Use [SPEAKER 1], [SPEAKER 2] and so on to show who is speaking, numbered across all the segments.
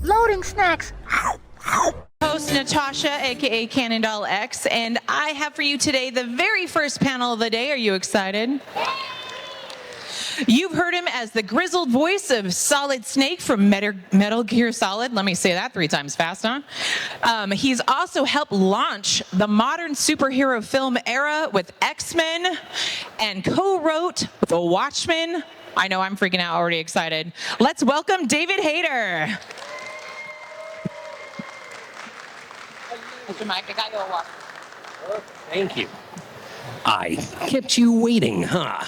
[SPEAKER 1] Loading snacks.
[SPEAKER 2] Host Natasha, aka Cannondale X, and I have for you today the very first panel of the day. Are you excited? You've heard him as the grizzled voice of Solid Snake from Metal Gear Solid. Let me say that 3 times fast, huh? He's also helped launch the modern superhero film era with X-Men and co-wrote The Watchmen. I know I'm freaking out, already excited. Let's welcome David Hayter. Mr. Mike, I got you a water.
[SPEAKER 3] Thank you. I kept you waiting, huh?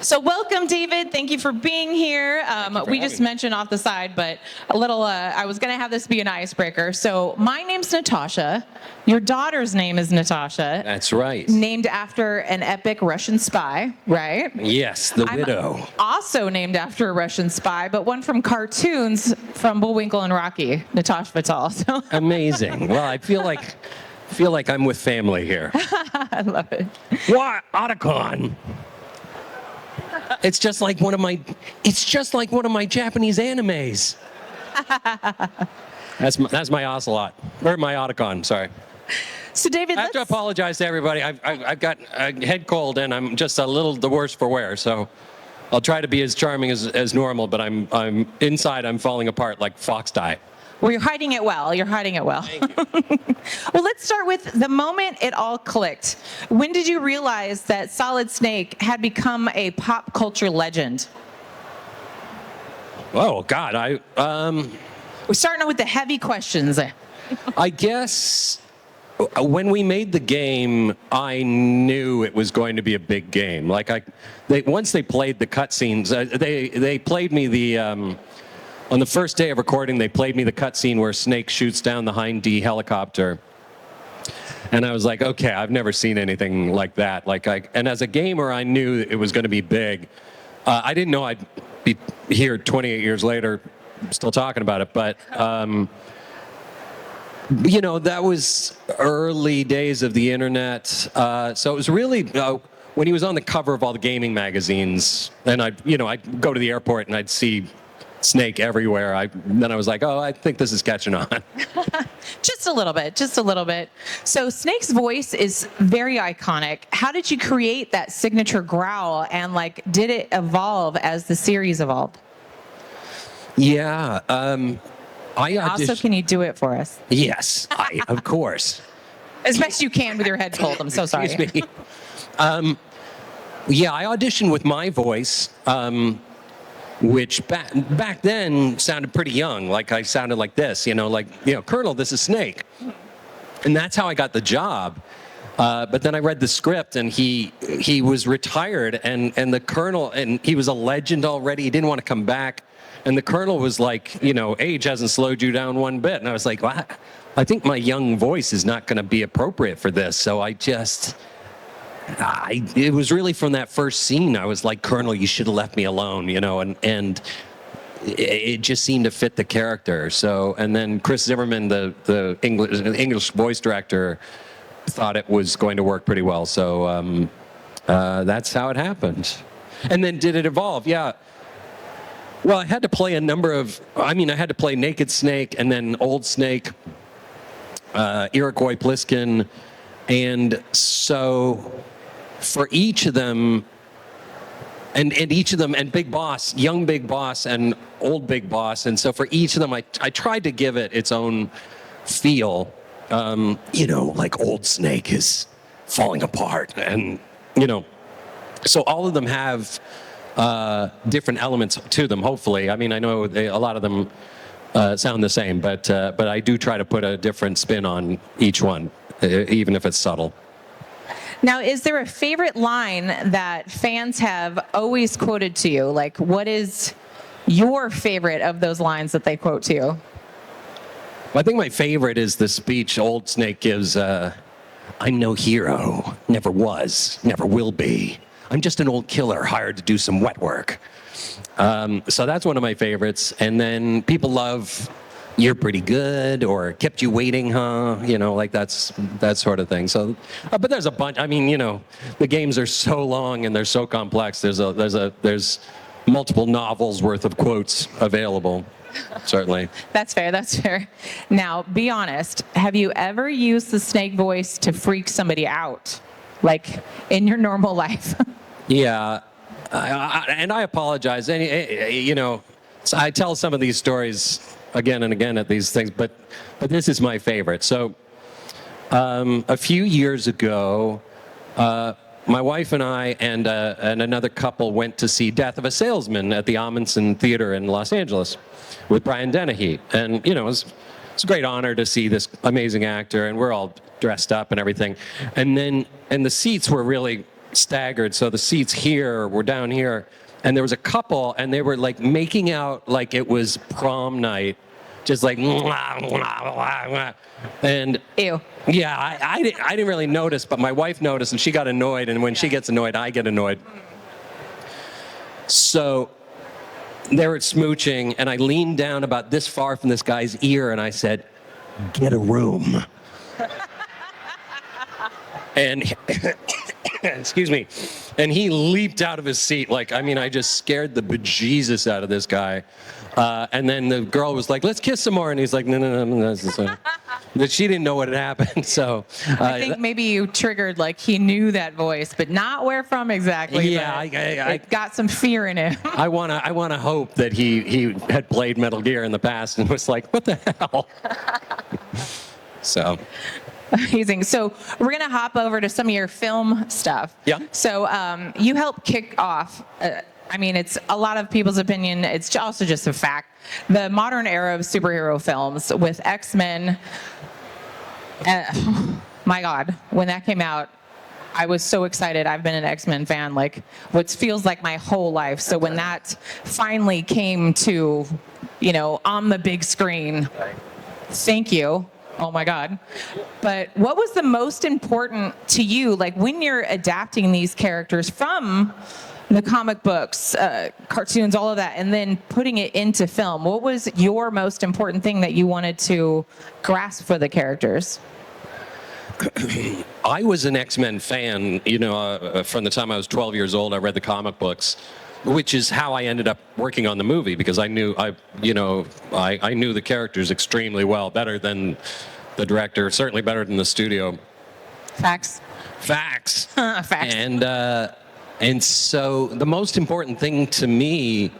[SPEAKER 2] So welcome, David. Thank you for being here. We just mentioned off the side, but a little, I was going to have this be an icebreaker. So my name's Natasha. Your daughter's name is Natasha.
[SPEAKER 3] That's right.
[SPEAKER 2] Named after an epic Russian spy, right?
[SPEAKER 3] Yes, the widow.
[SPEAKER 2] Also named after a Russian spy, but one from cartoons from Bullwinkle and Rocky, Natasha Fatal. So
[SPEAKER 3] Amazing. Well, I feel like I'm with family here.
[SPEAKER 2] I love it.
[SPEAKER 3] What? Otacon. It's just like one of my Japanese animes. That's my ocelot, or my Otacon, sorry.
[SPEAKER 2] So David,
[SPEAKER 3] I have to apologize to everybody. I've got a head cold and I'm just a little the worse for wear. So I'll try to be as charming as normal, but I'm inside. I'm falling apart like fox die.
[SPEAKER 2] Well, you're hiding it well. You're hiding it well.
[SPEAKER 3] Thank you.
[SPEAKER 2] Well, let's start with the moment it all clicked. When did you realize that Solid Snake had become a pop culture legend?
[SPEAKER 3] Oh God,
[SPEAKER 2] We're starting with the heavy questions.
[SPEAKER 3] I guess when we made the game, I knew it was going to be a big game. Like once they played the cutscenes, they played me the. On the first day of recording, they played me the cutscene where Snake shoots down the Hind D helicopter. And I was like, okay, I've never seen anything like that. And as a gamer, I knew it was going to be big. I didn't know I'd be here 28 years later still talking about it. But, that was early days of the internet. So it was really when he was on the cover of all the gaming magazines. And I'd go to the airport and I'd see Snake everywhere. Then I was like, oh, I think this is catching on.
[SPEAKER 2] Just a little bit. So Snake's voice is very iconic. How did you create that signature growl, and did it evolve as the series evolved?
[SPEAKER 3] Yeah.
[SPEAKER 2] Also, can you do it for us?
[SPEAKER 3] Yes, of course.
[SPEAKER 2] As best you can with your head cold. I'm so sorry.
[SPEAKER 3] Excuse me. Yeah, I auditioned with my voice. Which back then sounded pretty young. Like I sounded like this, Colonel, this is Snake. And that's how I got the job. But then I read the script and he was retired and the Colonel, and he was a legend already. He didn't want to come back. And the Colonel was like, age hasn't slowed you down one bit. And I was like, well, I think my young voice is not going to be appropriate for this. So it was really from that first scene, I was like, Colonel, you should have left me alone, and it just seemed to fit the character. So, and then Chris Zimmerman, the English voice director, thought it was going to work pretty well. So that's how it happened. And then did it evolve? Yeah. Well, I had to play I had to play Naked Snake and then Old Snake, Iroquois Pliskin, and so for each of them, and Big Boss, young Big Boss and old Big Boss, and so for each of them, I tried to give it its own feel. Like Old Snake is falling apart, and so all of them have different elements to them. Hopefully, I know a lot of them sound the same, but I do try to put a different spin on each one, even if it's subtle.
[SPEAKER 2] Now, is there a favorite line that fans have always quoted to you? What is your favorite of those lines that they quote to you?
[SPEAKER 3] Well, I think my favorite is the speech Old Snake gives, I'm no hero, never was, never will be. I'm just an old killer hired to do some wet work. So that's one of my favorites. And then people love you're pretty good, or kept you waiting, huh? You know, like that sort of thing. So, but there's a bunch. I mean, you know, the games are so long and they're so complex. There's multiple novels worth of quotes available, certainly.
[SPEAKER 2] That's fair. That's fair. Now, be honest. Have you ever used the snake voice to freak somebody out, like in your normal life?
[SPEAKER 3] Yeah, and I apologize. You know, I tell some of these stories again and again at these things, but this is my favorite. So, a few years ago, my wife and I and another couple went to see Death of a Salesman at the Amundsen Theater in Los Angeles with Brian Dennehy. And, you know, it's a great honor to see this amazing actor, and we're all dressed up and everything. And the seats were really staggered. So the seats here were down here, and there was a couple, and they were like making out like it was prom night, just like, and
[SPEAKER 2] Ew.
[SPEAKER 3] yeah, I didn't really notice, but my wife noticed, and she got annoyed. And when she gets annoyed, I get annoyed. So they were smooching, and I leaned down about this far from this guy's ear, and I said, "Get a room." And excuse me, and he leaped out of his seat like, I mean, I just scared the bejesus out of this guy. And then the girl was like, "Let's kiss some more," and he's like, "No." But she didn't know what had happened. So
[SPEAKER 2] I think maybe you triggered, like, he knew that voice, but not where from exactly.
[SPEAKER 3] Yeah,
[SPEAKER 2] it got some fear in him.
[SPEAKER 3] I wanna hope that he had played Metal Gear in the past and was like, "What the hell?" So.
[SPEAKER 2] Amazing. So we're going to hop over to some of your film stuff.
[SPEAKER 3] Yeah.
[SPEAKER 2] So you helped kick off, I mean, it's a lot of people's opinion. It's also just a fact. The modern era of superhero films with X-Men. My God, when that came out, I was so excited. I've been an X-Men fan like what feels like my whole life. So when that finally came to, you know, on the big screen, thank you. Oh my God. But what was the most important to you, like when you're adapting these characters from the comic books, cartoons, all of that, and then putting it into film? What was your most important thing that you wanted to grasp for the characters?
[SPEAKER 3] I was an X-Men fan, you know, from the time I was 12 years old. I read the comic books, which is how I ended up working on the movie, because I knew the characters extremely well, better than the director, certainly better than the studio.
[SPEAKER 2] Facts.
[SPEAKER 3] Facts.
[SPEAKER 2] Facts.
[SPEAKER 3] And so the most important thing to me,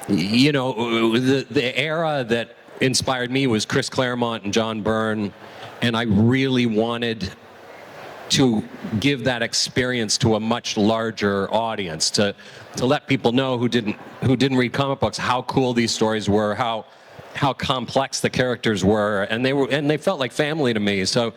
[SPEAKER 3] you know, the era that inspired me was Chris Claremont and John Byrne, and I really wanted to give that experience to a much larger audience, to let people know who didn't read comic books how cool these stories were, how complex the characters were, and they felt like family to me. So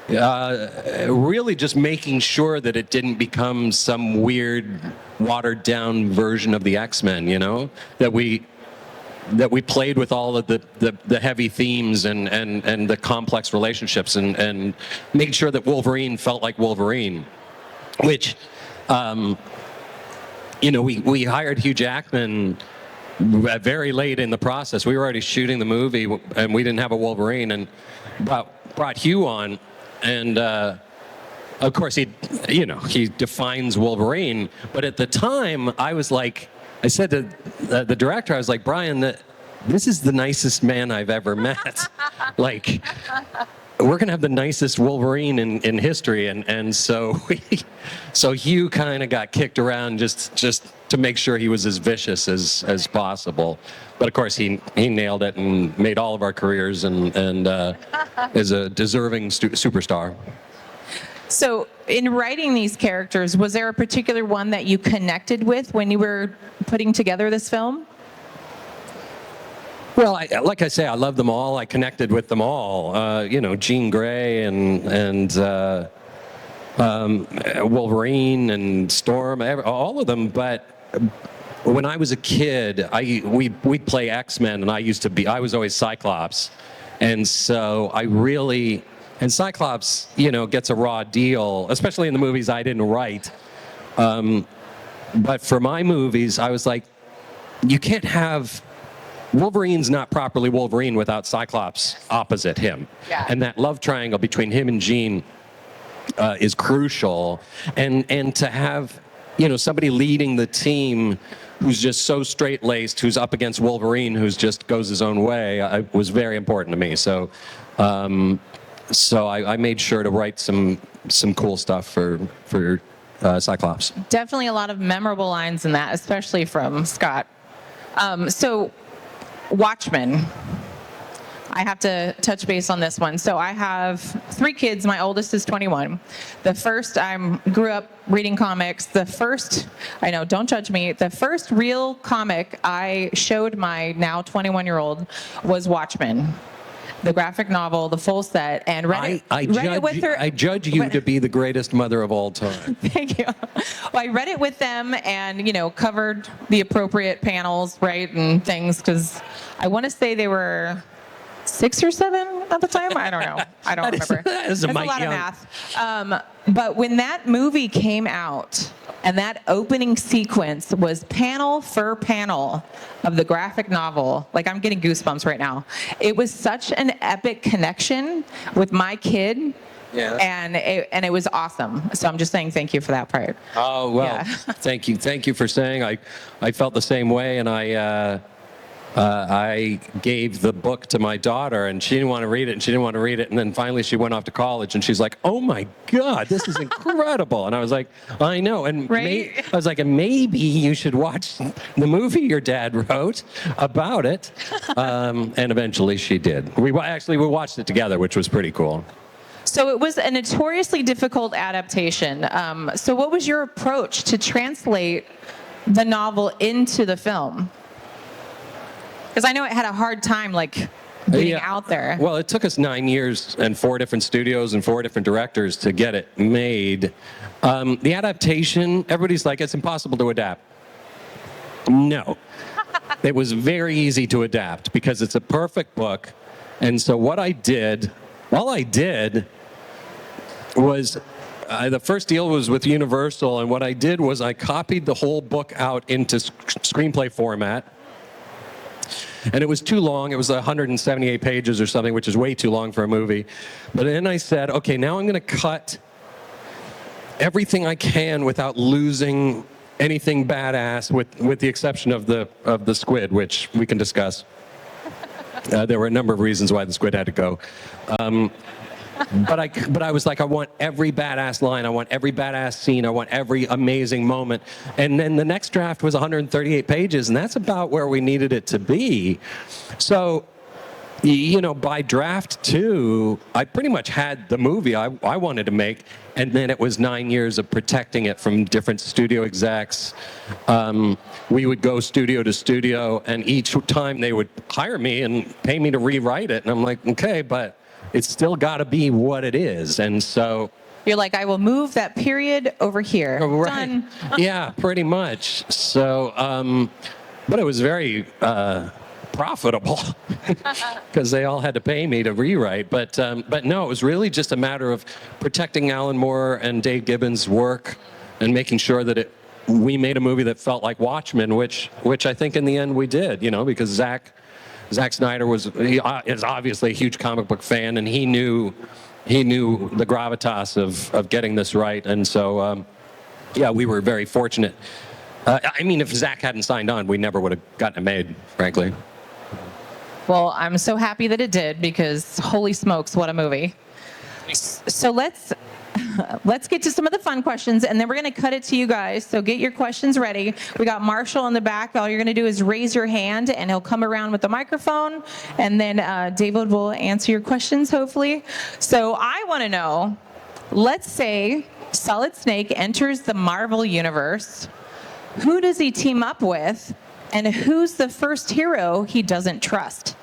[SPEAKER 3] really just making sure that it didn't become some weird watered down version of the X-Men, you know, that we played with all of the heavy themes and the complex relationships, and made sure that Wolverine felt like Wolverine, which, you know, we hired Hugh Jackman very late in the process. We were already shooting the movie, and we didn't have a Wolverine, and brought Hugh on, and of course he defines Wolverine. But at the time, I was like, I said to the director, I was like, "Brian, this is the nicest man I've ever met. Like, we're gonna have the nicest Wolverine in history." And so Hugh kind of got kicked around just to make sure he was as vicious as possible. But of course, he nailed it and made all of our careers, and is a deserving superstar.
[SPEAKER 2] So in writing these characters, was there a particular one that you connected with when you were putting together this film?
[SPEAKER 3] Well, like I say, I love them all. I connected with them all. You know, Jean Grey and Wolverine and Storm, all of them. But when I was a kid, we'd play X-Men, and I was always Cyclops, and so and Cyclops, you know, gets a raw deal, especially in the movies I didn't write. But for my movies, I was like, you can't have Wolverine's not properly Wolverine without Cyclops opposite him.
[SPEAKER 2] Yeah.
[SPEAKER 3] And that love triangle between him and Jean is crucial. And to have, you know, somebody leading the team who's just so straight-laced, who's up against Wolverine, who's just goes his own way, was very important to me. So, I made sure to write some cool stuff for Cyclops.
[SPEAKER 2] Definitely a lot of memorable lines in that, especially from Scott. So, Watchmen. I have to touch base on this one. So I have 3 kids. My oldest is 21. The first, I grew up reading comics. The first, I know, don't judge me. The first real comic I showed my now 21-year-old was Watchmen, the graphic novel, the full set, and read it with her.
[SPEAKER 3] I judge you to be the greatest mother of all time.
[SPEAKER 2] Thank you. Well, I read it with them and, covered the appropriate panels, right, and things, because I want to say they were 6 or 7 at the time. I don't know. I don't remember.
[SPEAKER 3] That's
[SPEAKER 2] a lot of math. But when that movie came out and that opening sequence was panel for panel of the graphic novel, like I'm getting goosebumps right now. It was such an epic connection with my kid.
[SPEAKER 3] Yeah.
[SPEAKER 2] And it was awesome. So I'm just saying thank you for that part.
[SPEAKER 3] Oh, well,
[SPEAKER 2] Yeah.
[SPEAKER 3] Thank you for saying. I felt the same way, and I gave the book to my daughter, and she didn't want to read it, and then finally she went off to college, and she's like, "Oh my God, this is incredible!" And I was like, "I know," and
[SPEAKER 2] Right?
[SPEAKER 3] I was like, "And maybe you should watch the movie your dad wrote about it," and eventually she did. We watched it together, which was pretty cool.
[SPEAKER 2] So it was a notoriously difficult adaptation. So what was your approach to translate the novel into the film? Because I know it had a hard time, getting out there.
[SPEAKER 3] Well, it took us 9 years and 4 different studios and 4 different directors to get it made. The adaptation, everybody's like, it's impossible to adapt. No. It was very easy to adapt because it's a perfect book. And so all I did was, the first deal was with Universal, and what I did was I copied the whole book out into screenplay format. And it was too long. It was 178 pages or something, which is way too long for a movie. But then I said, okay, now I'm going to cut everything I can without losing anything badass, with the exception of the squid, which we can discuss. There were a number of reasons why the squid had to go. But I was like, I want every badass line, I want every badass scene, I want every amazing moment. And then the next draft was 138 pages, and that's about where we needed it to be. So, by draft 2, I pretty much had the movie I wanted to make, and then it was 9 years of protecting it from different studio execs. We would go studio to studio, and each time they would hire me and pay me to rewrite it, and I'm like, okay, but it's still got to be what it is. And so
[SPEAKER 2] You're like, I will move that period over here.
[SPEAKER 3] right.
[SPEAKER 2] Done.
[SPEAKER 3] Yeah, pretty much. So but it was very profitable because they all had to pay me to rewrite, but no, it was really just a matter of protecting Alan Moore and Dave Gibbons' work and making sure that we made a movie that felt like Watchmen, which I think in the end we did, because Zack Snyder is obviously a huge comic book fan, and he knew the gravitas of getting this right. And so, we were very fortunate. If Zack hadn't signed on, we never would have gotten it made, frankly.
[SPEAKER 2] Well, I'm so happy that it did, because holy smokes, what a movie. So let's get to some of the fun questions, and then we're going to cut it to you guys. So get your questions ready. We got Marshall in the back. All you're going to do is raise your hand, and he'll come around with the microphone, and then David will answer your questions, hopefully. So I want to know, let's say Solid Snake enters the Marvel Universe. Who does he team up with, and who's the first hero he doesn't trust?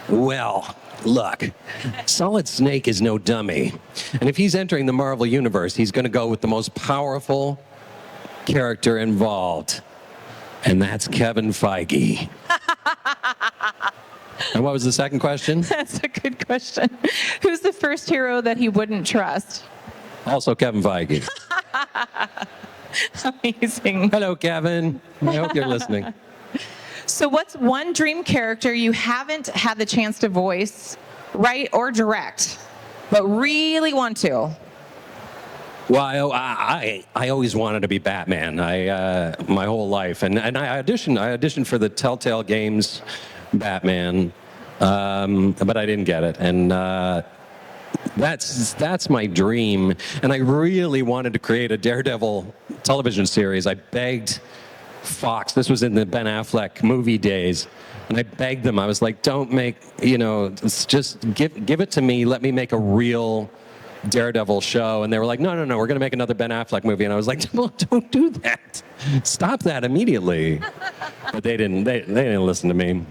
[SPEAKER 3] Well, look, Solid Snake is no dummy. And if he's entering the Marvel Universe, he's going to go with the most powerful character involved. And that's Kevin Feige. And what was the second question?
[SPEAKER 2] That's a good question. Who's the first hero that he wouldn't trust?
[SPEAKER 3] Also Kevin Feige.
[SPEAKER 2] Amazing.
[SPEAKER 3] Hello, Kevin. I hope you're listening.
[SPEAKER 2] So what's one dream character you haven't had the chance to voice, write, or direct, but really want to?
[SPEAKER 3] Well, I always wanted to be Batman. My whole life, and I auditioned for the Telltale Games Batman, but I didn't get it, and that's my dream. And I really wanted to create a Daredevil television series. I begged Fox. This was in the Ben Affleck movie days. And I begged them. I was like, don't make, just give it to me. Let me make a real Daredevil show. And they were like, no, we're going to make another Ben Affleck movie. And I was like, well, don't do that. Stop that immediately. But they didn't listen to me.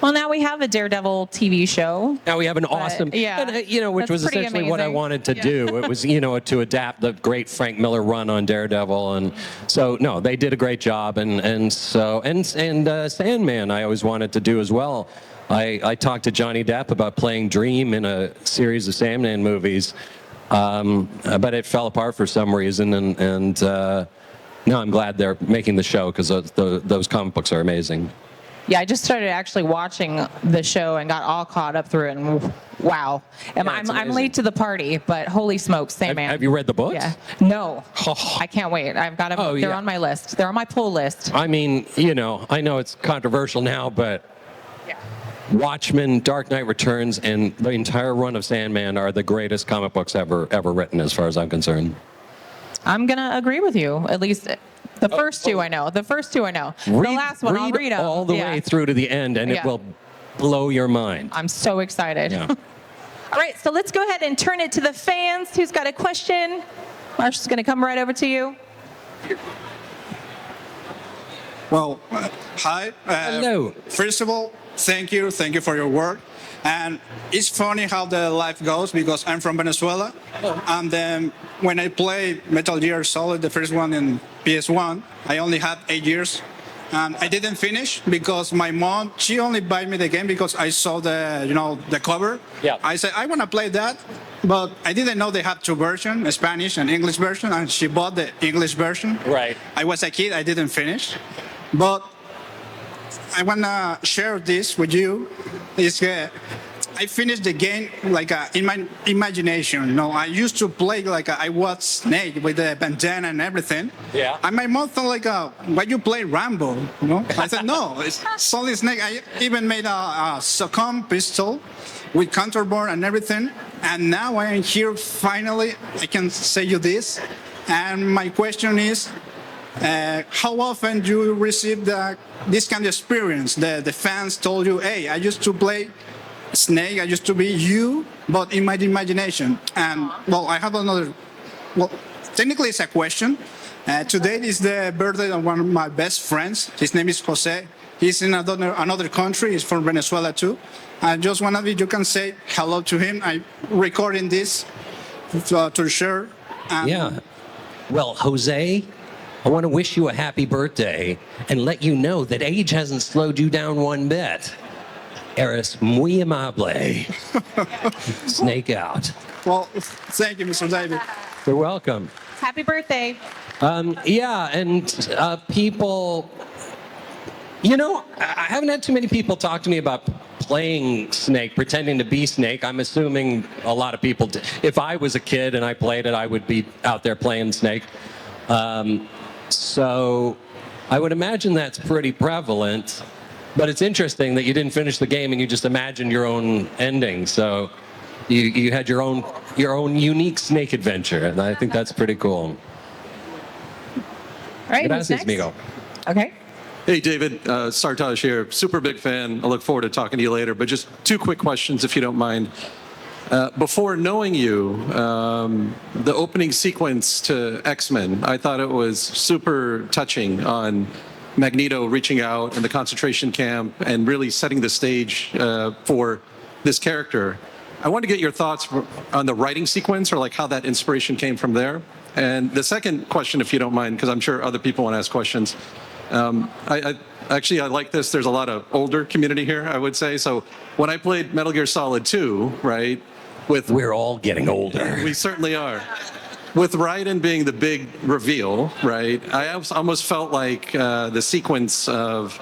[SPEAKER 2] Well, now we have a Daredevil TV show.
[SPEAKER 3] Now we have an awesome,
[SPEAKER 2] yeah,
[SPEAKER 3] which was
[SPEAKER 2] pretty
[SPEAKER 3] essentially what I
[SPEAKER 2] amazing.
[SPEAKER 3] wanted to do. It was, to adapt the great Frank Miller run on Daredevil, and so no, they did a great job, and Sandman I always wanted to do as well. I talked to Johnny Depp about playing Dream in a series of Sandman movies, but it fell apart for some reason, and no, I'm glad they're making the show because those comic books are amazing.
[SPEAKER 2] Yeah, I just started actually watching the show and got all caught up through it, and wow. I'm late to the party, but holy smokes, Sandman.
[SPEAKER 3] Have you read the books?
[SPEAKER 2] Yeah. No. I can't wait. I've got them. They're on my list. They're on my pull list.
[SPEAKER 3] I mean, I know it's controversial now, but
[SPEAKER 2] Yeah.
[SPEAKER 3] Watchmen, Dark Knight Returns, and the entire run of Sandman are the greatest comic books ever written, as far as I'm concerned.
[SPEAKER 2] I'm going to agree with you. At least the first two I know. The last one, I'll read them.
[SPEAKER 3] All the way through to the end, and it will blow your mind.
[SPEAKER 2] I'm so excited.
[SPEAKER 3] Yeah.
[SPEAKER 2] All right, so let's go ahead and turn it to the fans. Who's got a question? Marshall's going to come right over to you.
[SPEAKER 1] Well, hi.
[SPEAKER 3] Hello.
[SPEAKER 1] First of all, thank you for your work. And it's funny how the life goes because I'm from Venezuela, and then when I play Metal Gear Solid, the first one in PS1, I only had 8 years, and I didn't finish because my mom, she only bought me the game because I saw the cover.
[SPEAKER 3] Yeah.
[SPEAKER 1] I said I want to play that, but I didn't know they had two versions, a Spanish and English version, and she bought the English version.
[SPEAKER 3] Right.
[SPEAKER 1] I was a kid, I didn't finish, but I want to share this with you. I finished the game in my imagination. I used to play I was Snake with the bandana and everything.
[SPEAKER 3] Yeah.
[SPEAKER 1] And my mom thought why you play Rambo? I said no, it's Solid Snake. I even made a Socom pistol with counterboard and everything. And now I am here finally. I can say you this. And my question is, how often do you receive this kind of experience? The fans told you, hey, I used to play Snake, I used to be you, but in my imagination. And, well, I have another, technically it's a question. Today is the birthday of one of my best friends. His name is Jose. He's in another country. He's from Venezuela, too. And just one of you can say hello to him. I'm recording this to share.
[SPEAKER 3] Yeah. Well, Jose, I want to wish you a happy birthday and let you know that age hasn't slowed you down one bit. Eres muy amable. Snake out.
[SPEAKER 1] Well, thank you, Mr. David.
[SPEAKER 3] You're welcome.
[SPEAKER 2] Happy birthday.
[SPEAKER 3] Yeah, and people, I haven't had too many people talk to me about playing Snake, pretending to be Snake. I'm assuming a lot of people did. If I was a kid and I played it, I would be out there playing Snake. So I would imagine that's pretty prevalent. But it's interesting that you didn't finish the game and you just imagined your own ending. So you had your own unique Snake adventure, and I think that's pretty cool.
[SPEAKER 2] All right, who's
[SPEAKER 3] Gracias,
[SPEAKER 2] next?
[SPEAKER 3] amigo.
[SPEAKER 2] Okay.
[SPEAKER 4] Hey, David, Sartaj here. Super big fan. I look forward to talking to you later. But just two quick questions, if you don't mind. Before knowing you, the opening sequence to X-Men, I thought it was super touching on Magneto reaching out in the concentration camp and really setting the stage for this character. I want to get your thoughts on the writing sequence, or how that inspiration came from there. And the second question, if you don't mind, because I'm sure other people want to ask questions. I like this. There's a lot of older community here, I would say. So when I played Metal Gear Solid 2, right,
[SPEAKER 3] We're all getting older.
[SPEAKER 4] we certainly are. With Raiden being the big reveal, right, I almost felt like the sequence of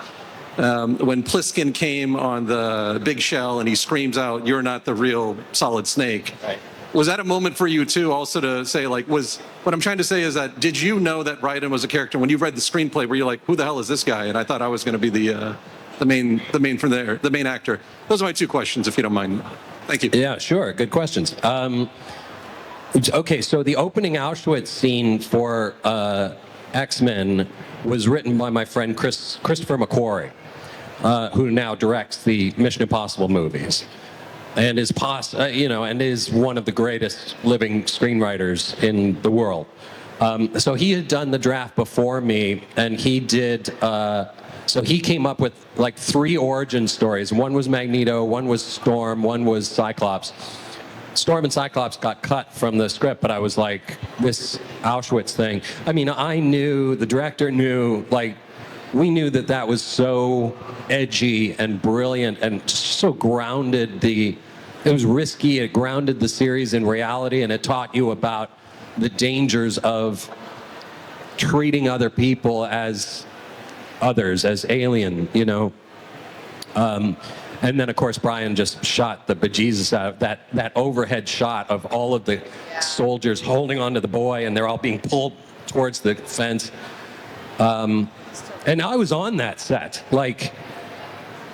[SPEAKER 4] when Pliskin came on the big shell and he screams out, "You're not the real Solid Snake."
[SPEAKER 3] Right.
[SPEAKER 4] Was that a moment for you too, also to say like, what I'm trying to say is that did you know that Raiden was a character when you read the screenplay? Were you like, who the hell is this guy? And I thought I was going to be the main actor. Those are my two questions, if you don't mind. Thank you.
[SPEAKER 3] Yeah, sure. Good questions. Okay, so the opening Auschwitz scene for X-Men was written by my friend Christopher McQuarrie, who now directs the Mission Impossible movies, and is and is one of the greatest living screenwriters in the world. So he had done the draft before me, and he did. So he came up with like 3 origin stories. One was Magneto, one was Storm, one was Cyclops. Storm and Cyclops got cut from the script, but I was like, this Auschwitz thing. I mean, I knew, the director knew, like, we knew that that was so edgy and brilliant and so grounded. It was risky. It grounded the series in reality, and it taught you about the dangers of treating other people as others, as alien, you know. And then, of course, Brian just shot the bejesus out of that overhead shot of all of the soldiers holding onto the boy, and they're all being pulled towards the fence. And I was on that set. Like,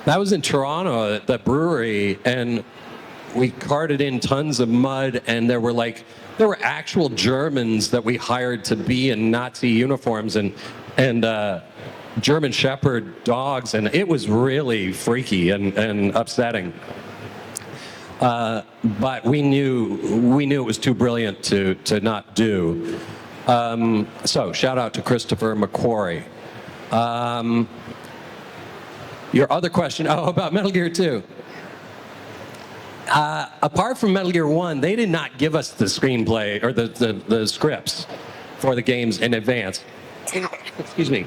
[SPEAKER 3] that was in Toronto at the brewery, and we carted in tons of mud, and there were actual Germans that we hired to be in Nazi uniforms and German Shepherd dogs, and it was really freaky and upsetting. But we knew it was too brilliant to not do. So shout out to Christopher McQuarrie. Your other question, about Metal Gear 2. Apart from Metal Gear 1, they did not give us the screenplay or the scripts for the games in advance. Excuse me.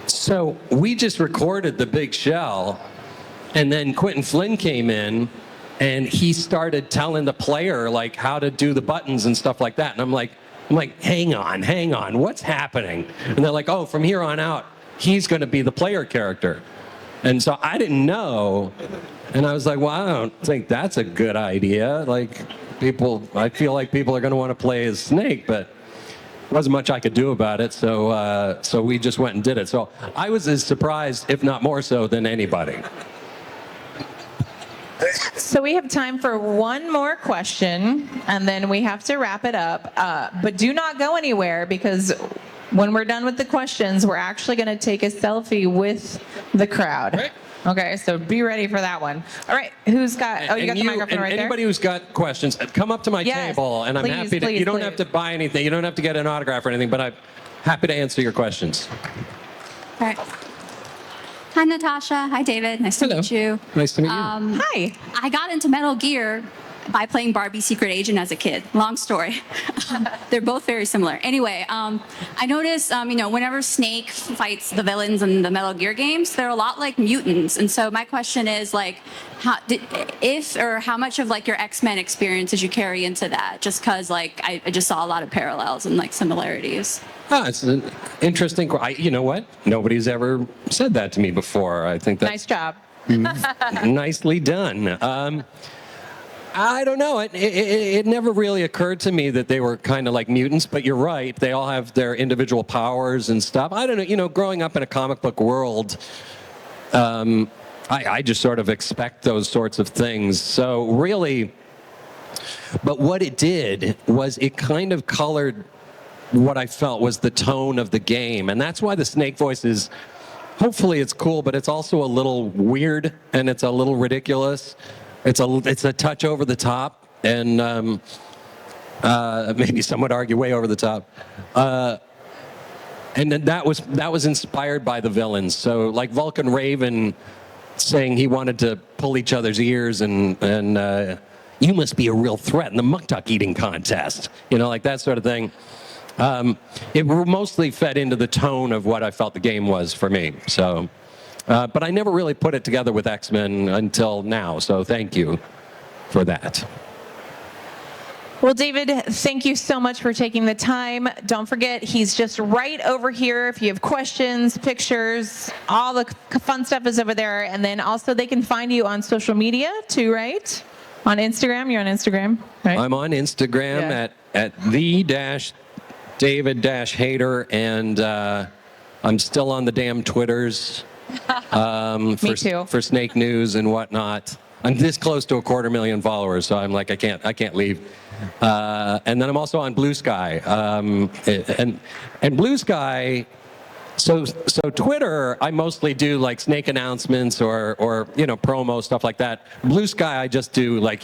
[SPEAKER 3] So we just recorded the big shell, and then Quentin Flynn came in, and he started telling the player like how to do the buttons and stuff like that. And I'm like, hang on, what's happening? And they're like, oh, from here on out, he's going to be the player character. And so I didn't know, and I was like, well, I don't think that's a good idea. Like, I feel like people are going to want to play as Snake, but wasn't much I could do about it, so we just went and did it. So I was as surprised, if not more so, than anybody.
[SPEAKER 2] So we have time for one more question, and then we have to wrap it up. But do not go anywhere, because when we're done with the questions, we're actually going to take a selfie with the crowd.
[SPEAKER 3] Right.
[SPEAKER 2] Okay, so be ready for that one. All right, who's got? Oh, you got the microphone right there.
[SPEAKER 3] Anybody who's got questions, come up to my table, and I'm happy to. You don't have to buy anything. You don't have to get an autograph or anything, but I'm happy to answer your questions.
[SPEAKER 5] All right. Hi, Natasha. Hi, David. Nice to meet you.
[SPEAKER 3] Nice to meet you.
[SPEAKER 2] Hi.
[SPEAKER 5] I got into Metal Gear by playing Barbie Secret Agent as a kid. Long story. They're both very similar. Anyway, I noticed, whenever Snake fights the villains in the Metal Gear games, they're a lot like mutants. And so my question is, like, how much of like your X-Men experience did you carry into that? Just because, like, I just saw a lot of parallels and like similarities.
[SPEAKER 3] It's an interesting. You know what? Nobody's ever said that to me before. I think that's
[SPEAKER 2] Nice job.
[SPEAKER 3] nicely done. I don't know. It never really occurred to me that they were kind of like mutants, but you're right. They all have their individual powers and stuff. I don't know. Growing up in a comic book world, I just sort of expect those sorts of things. So really, but what it did was it kind of colored what I felt was the tone of the game. And that's why the Snake voice is, hopefully it's cool, but it's also a little weird, and it's a little ridiculous. It's a touch over the top, and maybe some would argue way over the top. And then that was inspired by the villains. So like Vulcan Raven saying he wanted to pull each other's ears, and you must be a real threat in the muktuk eating contest. Like that sort of thing. It mostly fed into the tone of what I felt the game was for me. So. But I never really put it together with X-Men until now, so thank you for that.
[SPEAKER 2] Well, David, thank you so much for taking the time. Don't forget, he's just right over here. If you have questions, pictures, all the fun stuff is over there. And then also they can find you on social media too, right? On Instagram, you're on Instagram, right?
[SPEAKER 3] I'm on Instagram
[SPEAKER 2] Yeah.
[SPEAKER 3] at the-David-Hayter, and I'm still on the damn Twitters.
[SPEAKER 2] Me too.
[SPEAKER 3] For Snake News and whatnot. I'm this close to 250,000 followers, so I'm like, I can't leave. And then I'm also on Blue Sky. And Blue Sky, so Twitter, I mostly do like Snake announcements or promo, stuff like that. Blue Sky, I just do like,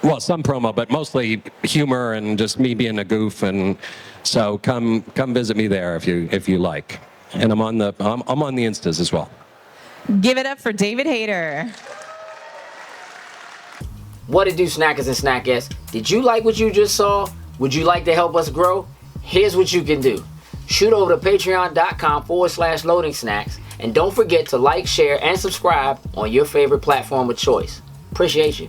[SPEAKER 3] well, some promo, but mostly humor and just me being a goof. And so come visit me there if you like. And I'm on the Instas as well.
[SPEAKER 2] Give it up for David Hayter.
[SPEAKER 6] What it do, snackers and snackettes? Did you like what you just saw? Would you like to help us grow? Here's what you can do. Shoot over to patreon.com/loading snacks, and don't forget to like, share, and subscribe on your favorite platform of choice. Appreciate you.